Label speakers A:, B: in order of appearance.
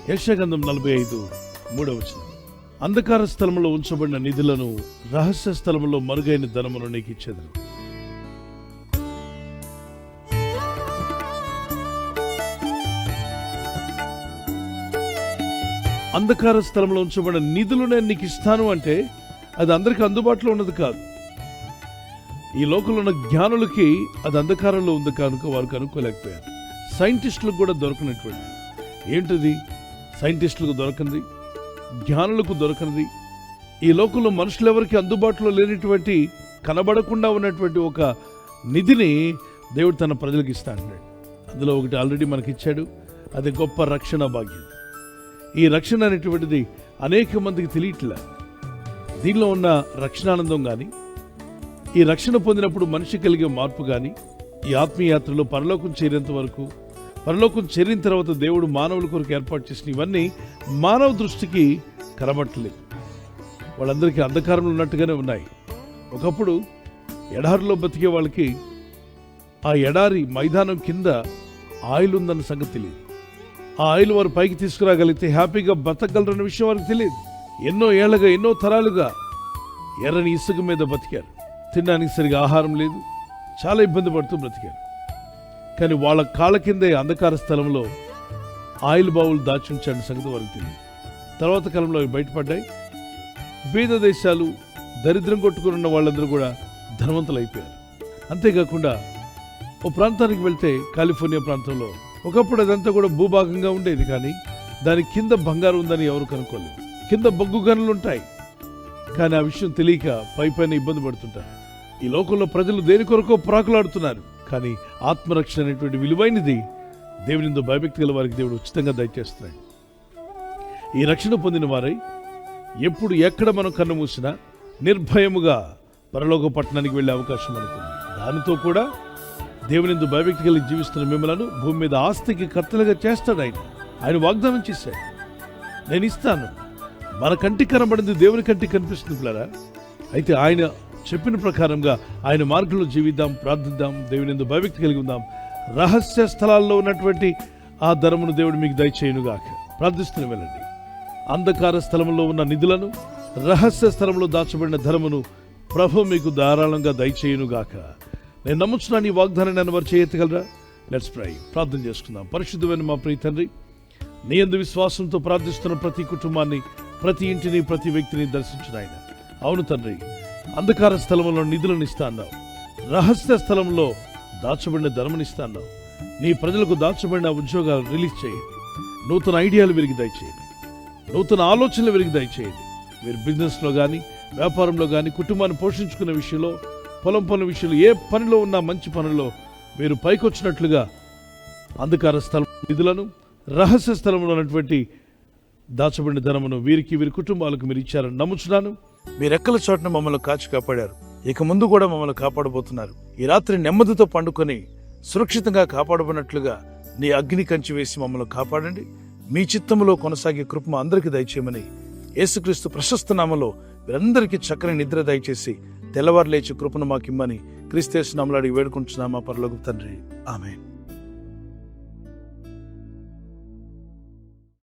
A: యెషయా గ్రంథం 45:3. అంధకార స్థలంలో ఉంచబడిన నిధులను, రహస్య స్థలంలో మరుగైన ధనమును నీకు ఇచ్చేదను. అంధకార స్థలంలో ఉంచబడిన నిధులు నేను నీకు ఇస్తాను అంటే అది అందరికీ అందుబాటులో ఉన్నది కాదు. ఈ లోకంలో ఉన్న జ్ఞానులకి అది అంధకారంలో ఉంది కనుక వారు కనుక్కోలేకపోయారు. సైంటిస్టులకు కూడా దొరకనటువంటి ఏంటిది, సైంటిస్టులకు దొరకనిది, జ్ఞానులకు దొరకనిది, ఈ లోకంలో మనుషులు ఎవరికి అందుబాటులో లేనటువంటి, కనబడకుండా ఉన్నటువంటి ఒక నిధిని దేవుడు తన ప్రజలకు ఇస్తా అంటాడు. అందులో ఒకటి ఆల్రెడీ మనకి ఇచ్చాడు. అది గొప్ప రక్షణ భాగ్యం. ఈ రక్షణ అనేటువంటిది అనేక మందికి తెలియట్లే. దీనిలో ఉన్న రక్షణానందం కానీ, ఈ రక్షణ పొందినప్పుడు మనిషి కలిగే మార్పు కానీ, ఈ ఆత్మీయాత్రలో పరలోకం చేరేంత వరకు, పరలోకం చేరిన తర్వాత దేవుడు మానవుల కొరకు ఏర్పాటు చేసిన ఇవన్నీ మానవ దృష్టికి కనబట్టలేదు. వాళ్ళందరికీ అంధకారంలో ఉన్నట్టుగానే ఉన్నాయి. ఒకప్పుడు ఎడారిలో బతికే వాళ్ళకి ఆ ఎడారి మైదానం కింద ఆయిల్ ఉందన్న సంగతి తెలియదు. ఆ ఆయిల్ వారు పైకి తీసుకురాగలిగితే హ్యాపీగా బతకగలరన్న విషయం వారికి తెలియదు. ఎన్నో ఏళ్లుగా, ఎన్నో తరాలుగా ఎర్రని ఇసుక మీద బతికారు. తినడానికి సరిగా ఆహారం లేదు, చాలా ఇబ్బంది పడుతూ బ్రతికారు. కానీ వాళ్ళ కాళ్ళ కిందే అంధకార స్థలంలో ఆయిల్ బావులు దాచి ఉంచాడు సంగతి వారికి తెలియదు. తర్వాత కాలంలో అవి బయటపడ్డాయి. బీద దేశాలు, దరిద్రం కొట్టుకుని ఉన్న వాళ్ళందరూ కూడా ధనవంతులు అయిపోయారు. అంతేకాకుండా ఓ ప్రాంతానికి వెళ్తే, కాలిఫోర్నియా ప్రాంతంలో ఒకప్పుడు అదంతా కూడా భూభాగంగా ఉండేది, కానీ దాని కింద బంగారం ఉందని ఎవరు కనుక్కోలేదు. కింద బొగ్గు గనులు ఉంటాయి, కానీ ఆ విషయం తెలియక పైపైన ఇబ్బంది పడుతుంటారు. ఈ లోకంలో ప్రజలు దేని కొరకో ప్రాకులాడుతున్నారు, కానీ ఆత్మరక్షణ అనేటువంటి విలువైనది దేవునితో భయభక్తి గల వారికి దేవుడు ఉచితంగా దయచేస్తున్నాడు. ఈ రక్షణ పొందిన వారై ఎప్పుడు ఎక్కడ మనం కన్ను మూసినా నిర్భయముగా పరలోక పట్టణానికి వెళ్ళే అవకాశం అనుకుంది. దానితో కూడా దేవునితో భయభక్తి కలిగి జీవిస్తున్న మిమ్మలను భూమి మీద ఆస్తికి కర్తలుగా చేస్తాడు. ఆయన వాగ్దానం చేశాడు, నేను ఇస్తాను. మన కంటికి కనబడింది దేవుని కంటికి కనిపిస్తుంది పిల్లరా. అయితే ఆయన చెప్పిన ప్రకారంగా ఆయన మార్గంలో జీవిద్దాం, ప్రార్థిద్దాం, దేవునితో భయభక్తి కలిగి ఉందాం. రహస్య స్థలాల్లో ఉన్నటువంటి ఆ ధనమును దేవుడు మీకు దయచేయునుగాక. ప్రార్థిస్తున్న వెళ్ళండి. అంధకార స్థలంలో ఉన్న నిధులను, రహస్య స్థలంలో దాచబడిన ధనమును ప్రభు మీకు ధారాళంగా దయచేయునుగాక. నేను నమ్ముచున్నాను ఈ వాగ్దానాన్ని నన్ను వారు చేయగలరా? Let's pray. ప్రార్థన చేసుకుందాం. పరిశుద్ధమైన మా ప్రియ తండ్రి, నీ యందు విశ్వాసంతో ప్రార్థిస్తున్న ప్రతి కుటుంబాన్ని, ప్రతి ఇంటిని, ప్రతి వ్యక్తిని దర్శించిన ఆయన. అవును తండ్రి, అంధకార స్థలంలో నిధులను ఇస్తా అన్నావు, రహస్య స్థలంలో దాచబడిన ధనమును ఇస్తా అన్నావు. నీ ప్రజలకు దాచబడిన ఉద్యోగాలు రిలీజ్ చేయండి. నూతన ఐడియాలు వీరికి దయచేయండి, నూతన ఆలోచనలు వీరికి దయచేయండి. మీరు బిజినెస్లో కానీ, వ్యాపారంలో కానీ, కుటుంబాన్ని పోషించుకునే విషయంలో, పొలం పనుల విషయంలో, ఏ పనిలో ఉన్నా మంచి పనుల్లో మీరు పైకొచ్చినట్లుగా అంధకార స్థలం నిధులను, రహస్య స్థలంలో ఉన్నటువంటి దాచబడిన ధనమును వీరికి, వీరి కుటుంబాలకు మీరు ఇచ్చారని నమ్ముచున్నాను. మీరు రెక్కల చోటున మమ్మల్ని కాచి కాపాడారు, ఇక ముందు కూడా మమ్మల్ని కాపాడబోతున్నారు. ఈ రాత్రి నెమ్మదితో పండుకొని సురక్షితంగా కాపాడబడినట్లుగా నీ అగ్ని కంచి వేసి మమ్మల్ని కాపాడండి. మీ చిత్తములో కొనసాగే కృప అందరికీ దయచేయమని యేసుక్రీస్తు ప్రశస్త నామములో వీరందరికీ చక్కని నిద్ర దయచేసి తెల్లవారు లేచి కృపను మాకిమ్మని క్రీస్తు యేసు నామములో అడిగి వేడుకుంటున్నామా పరలోకపు తండ్రి. ఆమేన్.